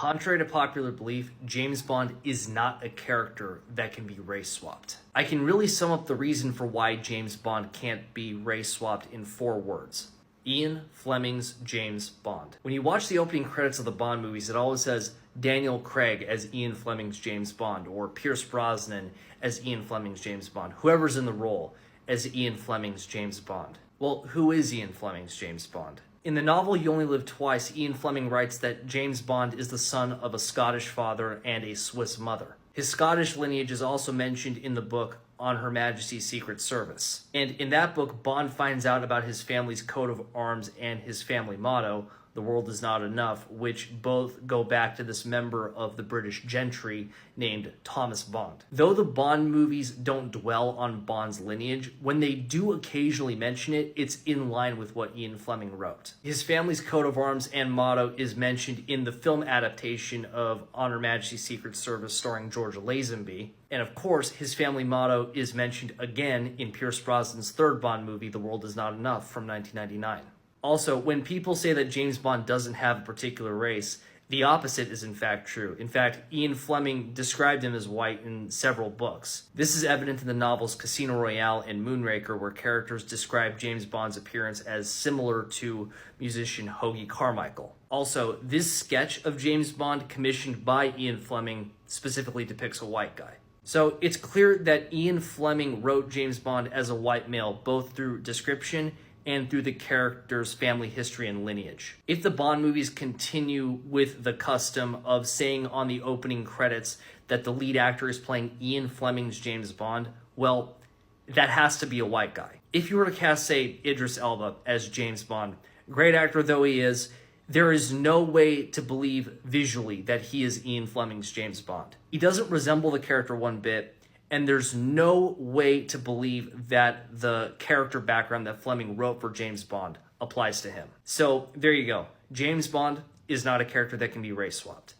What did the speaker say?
Contrary to popular belief, James Bond is not a character that can be race swapped. I can really sum up the reason for why James Bond can't be race swapped in 4 words. Ian Fleming's James Bond. When you watch the opening credits of the Bond movies, it always says Daniel Craig as Ian Fleming's James Bond, or Pierce Brosnan as Ian Fleming's James Bond, whoever's in the role as Ian Fleming's James Bond. Well, who is Ian Fleming's James Bond? In the novel You Only Live Twice, Ian Fleming writes that James Bond is the son of a Scottish father and a Swiss mother. His Scottish lineage is also mentioned in the book On Her Majesty's Secret Service. And in that book, Bond finds out about his family's coat of arms and his family motto, "The world is not enough," which both go back to this member of the British gentry named Thomas Bond. Though the Bond movies don't dwell on Bond's lineage, when they do occasionally mention it, it's in line with what Ian Fleming wrote. His family's coat of arms and motto is mentioned in the film adaptation of On Her Majesty's Secret Service starring George Lazenby. And of course, his family motto is mentioned again in Pierce Brosnan's third Bond movie, The World Is Not Enough, from 1999. Also, when people say that James Bond doesn't have a particular race, the opposite is in fact true. In fact, Ian Fleming described him as white in several books. This is evident in the novels Casino Royale and Moonraker, where characters describe James Bond's appearance as similar to musician Hoagy Carmichael. Also, this sketch of James Bond commissioned by Ian Fleming specifically depicts a white guy. So it's clear that Ian Fleming wrote James Bond as a white male, both through description and through the character's family history and lineage. If the Bond movies continue with the custom of saying on the opening credits that the lead actor is playing Ian Fleming's James Bond, well, that has to be a white guy. If you were to cast, say, Idris Elba as James Bond, great actor though he is, there is no way to believe visually that he is Ian Fleming's James Bond. He doesn't resemble the character one bit, and there's no way to believe that the character background that Fleming wrote for James Bond applies to him. So there you go. James Bond is not a character that can be race swapped.